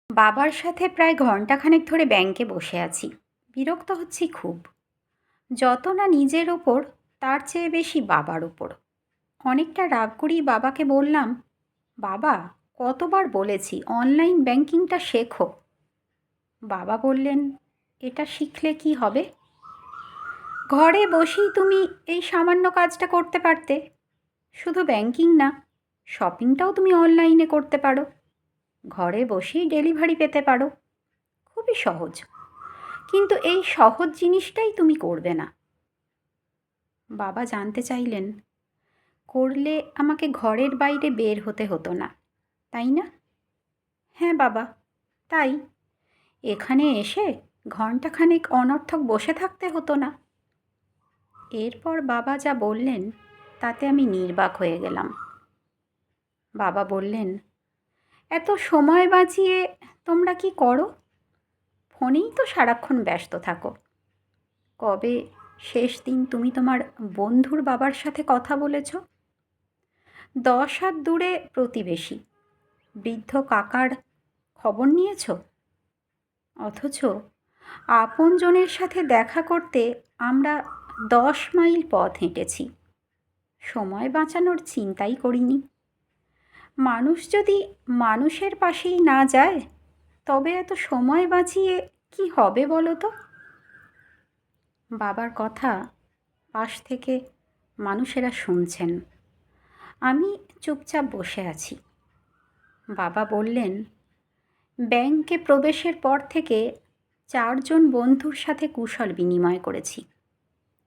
বাবার সাথে প্রায় ঘন্টাখানেক ধরে ব্যাংকে বসে আছি। বিরক্ত হচ্ছি খুব। যত না নিজের ওপর, তার চেয়ে বেশি বাবার ওপর। অনেকটা রাগ করেই বাবাকে বললাম, বাবা, কতবার বলেছি অনলাইন ব্যাংকিংটা শেখো। বাবা বললেন, এটা শিখলে কি হবে? ঘরে বসেই তুমি এই সামান্য কাজটা করতে পারতে। শুধু ব্যাংকিং না, শপিংটাও তুমি অনলাইনে করতে পারো। ঘরে বসেই ডেলিভারি পেতে পারো। খুবই সহজ। কিন্তু এই সহজ জিনিসটাই তুমি করবে না। বাবা জানতে চাইলেন, করলে আমাকে ঘরের বাইরে বের হতে হতো না, তাই না? হ্যাঁ বাবা, তাই। এখানে এসে ঘন্টাখানেক অনর্থক বসে থাকতে হতো না। এরপর বাবা যা বললেন তাতে আমি নির্বাক হয়ে গেলাম। বাবা বললেন, এত সময় বাঁচিয়ে তোমরা কি করো? ফোনেই তো সারাক্ষণ ব্যস্ত থাকো। কবে শেষ দিন তুমি তোমার বন্ধুর বাবার সাথে কথা বলেছ? 10 হাত দূরে প্রতিবেশী বৃদ্ধ কাকার খবর নিয়েছ? অথচ আপনজনের সাথে দেখা করতে আমরা 10 মাইল পথ হেঁটেছি। সময় বাঁচানোর চিন্তাই করিনি। মানুষ যদি মানুষের পাশেই না যায়, তবে এত সময় বাঁচিয়ে কি হবে বলো তো? বাবার কথা পাশ থেকে মানুষেরা শুনছেন। আমি চুপচাপ বসে আছি। বাবা বললেন, ব্যাংকে প্রবেশের পর থেকে 4 জন বন্ধুর সাথে কুশল বিনিময় করেছি।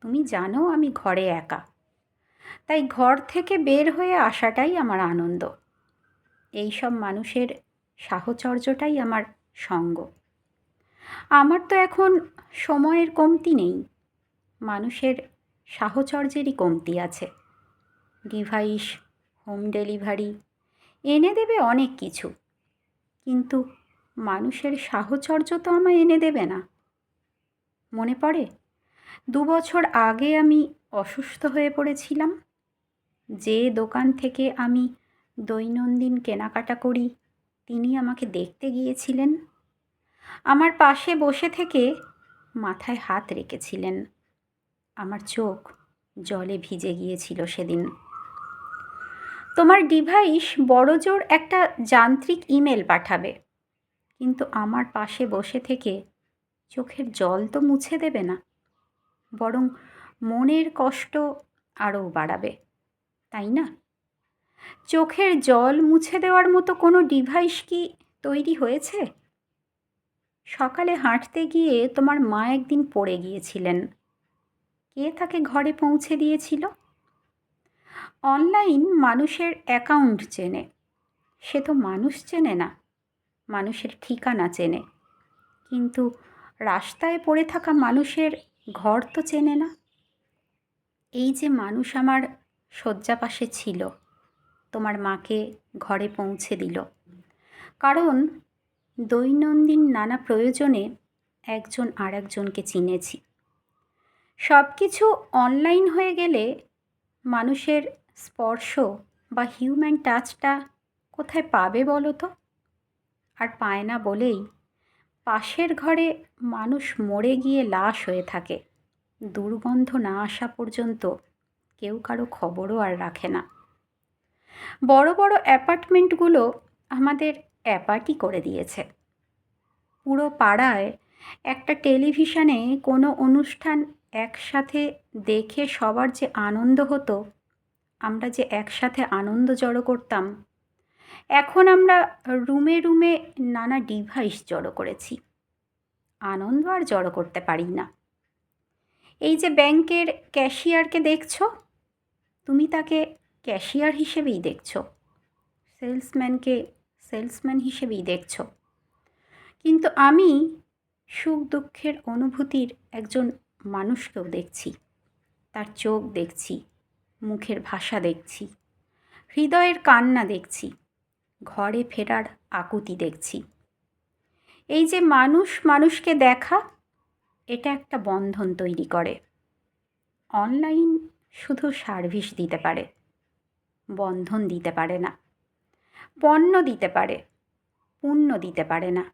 তুমি জানো আমি ঘরে একা, তাই ঘর থেকে বের হয়ে আসাটাই আমার আনন্দ। এই সব মানুষের সাহচর্যটাই আমার সঙ্গ। আমার তো এখন সময়ের কমতি নেই, মানুষের সাহচর্যেরই কমতি আছে। ডিভাইস, হোম ডেলিভারি এনে দেবে অনেক কিছু, কিন্তু মানুষের সাহচর্য তো আমায় এনে দেবে না। মনে পড়ে 2 বছর আগে আমি অসুস্থ হয়ে পড়েছিলাম। যে দোকান থেকে আমি দৈনন্দিন কেনাকাটা করি, তিনি আমাকে দেখতে গিয়েছিলেন। আমার পাশে বসে থেকে মাথায় হাত রেখেছিলেন। আমার চোখ জলে ভিজে গিয়েছিল সেদিন। তোমার ডিভাইস বড়জোর একটা যান্ত্রিক ইমেল পাঠাবে, কিন্তু আমার পাশে বসে থেকে চোখের জল তো মুছে দেবে না, বরং মনের কষ্ট আরও বাড়াবে, তাই না? চোখের জল মুছে দেওয়ার মতো কোনো ডিভাইস কি তৈরি হয়েছে? সকালে হাঁটতে গিয়ে তোমার মা একদিন পড়ে গিয়েছিলেন। কে তাকে ঘরে পৌঁছে দিয়েছিল? অনলাইন মানুষের অ্যাকাউন্ট চেনে, সে তো মানুষ চেনে না, মানুষের ঠিকানা চেনে। কিন্তু রাস্তায় পড়ে থাকা মানুষের ঘর তো চেনে না। এই যে মানুষ আমার শয্যা পাশে ছিল, তোমার মাকে ঘরে পৌঁছে দিল, কারণ দৈনন্দিন নানা প্রয়োজনে একজন আর একজনকে চিনেছি। সব কিছু অনলাইন হয়ে গেলে মানুষের স্পর্শ বা হিউম্যান টাচটা কোথায় পাবে বলো তো? আর পায় না বলেই পাশের ঘরে মানুষ মরে গিয়ে লাশ হয়ে থাকে। দুর্গন্ধ না আসা পর্যন্ত কেউ কারো খবরও আর রাখে না। বড় বড় অ্যাপার্টমেন্টগুলো আমাদের অ্যাপার্টি করে দিয়েছে। পুরো পাড়ায় একটা টেলিভিশনে কোনো অনুষ্ঠান একসাথে দেখে সবার যে আনন্দ হতো, আমরা যে একসাথে আনন্দ জড়ো করতাম, এখন আমরা রুমে রুমে নানা ডিভাইস জড়ো করেছি। আনন্দ আর জড়ো করতে পারি না। এই যে ব্যাংকের ক্যাশিয়ারকে দেখছো, তুমি তাকে ক্যাশিয়ার হিসেবেই দেখছো, সেলসম্যানকে সেলসম্যান হিসেবেই দেখছো। কিন্তু আমি সুখ দুঃখের অনুভূতির একজন মানুষকেও দেখছি। তার চোখ দেখছি, মুখের ভাষা দেখছি, হৃদয়ের কান্না দেখছি, ঘরে ফেরার আকুতি দেখছি। এই যে মানুষ মানুষকে দেখা, এটা একটা বন্ধন তৈরি করে। অনলাইন শুধু সার্ভিস দিতে পারে, বন্ধন দিতে পারে না। পণ্য দিতে পারে, পুণ্য দিতে পারে না।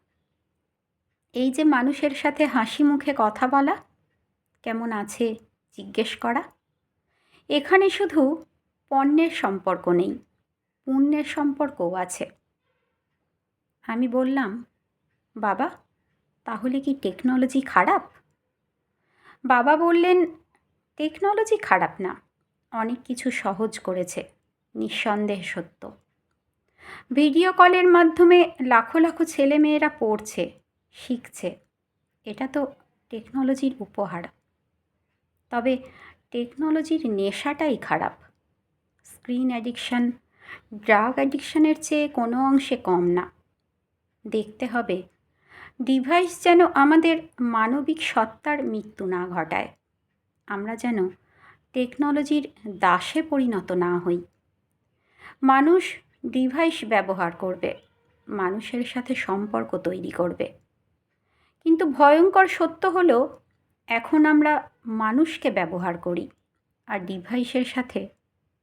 এই যে মানুষের সাথে হাসি মুখে কথা বলা, কেমন আছে জিজ্ঞেস করা, এখানে শুধু পণ্যের সম্পর্ক নেই, পুণ্যের সম্পর্কও আছে। আমি বললাম, বাবা, তাহলে কি টেকনোলজি খারাপ? বাবা বললেন, টেকনোলজি খারাপ না, অনেক কিছু সহজ করেছে, নিঃসন্দেহে সত্য। ভিডিও কলের মাধ্যমে লাখো লাখো ছেলেমেয়েরা পড়ছে, শিখছে, এটা তো টেকনোলজির উপহার। তবে টেকনোলজির নেশাটাই খারাপ। স্ক্রিন অ্যাডিকশান ড্রাগ অ্যাডিকশানের চেয়ে কোনো অংশে কম না। দেখতে হবে ডিভাইস যেন আমাদের মানবিক সত্তার মৃত্যু না ঘটায়। আমরা যেন টেকনোলজির দাসে পরিণত না হই। মানুষ ডিভাইস ব্যবহার করবে, মানুষের সাথে সম্পর্ক তৈরি করবে। কিন্তু ভয়ঙ্কর সত্য হলো, এখন আমরা মানুষকে ব্যবহার করি আর ডিভাইসের সাথে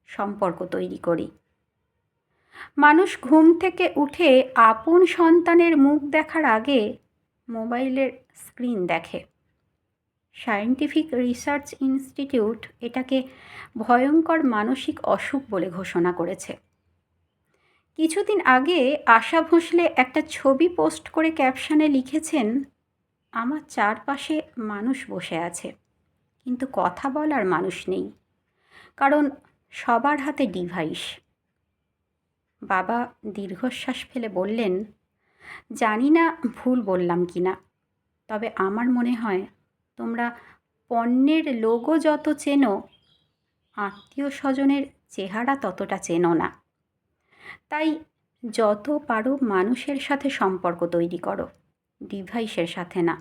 সম্পর্ক তৈরি করি। মানুষ ঘুম থেকে উঠে আপন সন্তানের মুখ দেখার আগে মোবাইলের স্ক্রিন দেখে। সায়েন্টিফিক রিসার্চ ইনস্টিটিউট এটাকে ভয়ঙ্কর মানসিক অসুখ বলে ঘোষণা করেছে। কিছুদিন আগে আশা ভোঁসলে একটা ছবি পোস্ট করে ক্যাপশনে লিখেছেন, আমার চারপাশে মানুষ বসে আছে, কিন্তু কথা বলার মানুষ নেই, কারণ সবার হাতে ডিভাইস। বাবা দীর্ঘশ্বাস ফেলে বললেন, জানি না ভুল বললাম কি না, তবে আমার মনে হয় তোমরা পণ্যের লোগো যত চেনো, আত্মীয় স্বজনের চেহারা ততটা চেনো না। তাই যত পারো মানুষের সাথে সম্পর্ক তৈরি করো, ডিভাইসের সাথে না।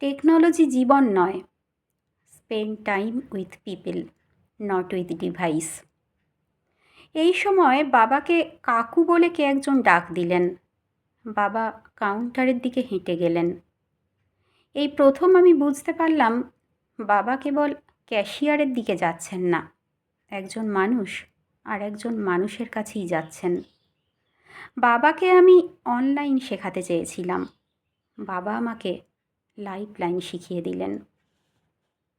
টেকনোলজি জীবন নয়, spend time with people, not with device. এই সময় বাবাকে কাকু বলে কে একজন ডাক দিলেন। বাবা কাউন্টারের দিকে হেঁটে গেলেন। এই প্রথম আমি বুঝতে পারলাম, বাবা কেবল ক্যাশিয়ারের দিকে যাচ্ছেন না, একজন মানুষ আর একজন মানুষের কাছেই যাচ্ছেন। বাবাকে আমি অনলাইন শেখাতে চেয়েছিলাম, বাবা আমাকে লাইফ লাইন শিখিয়ে দিলেন।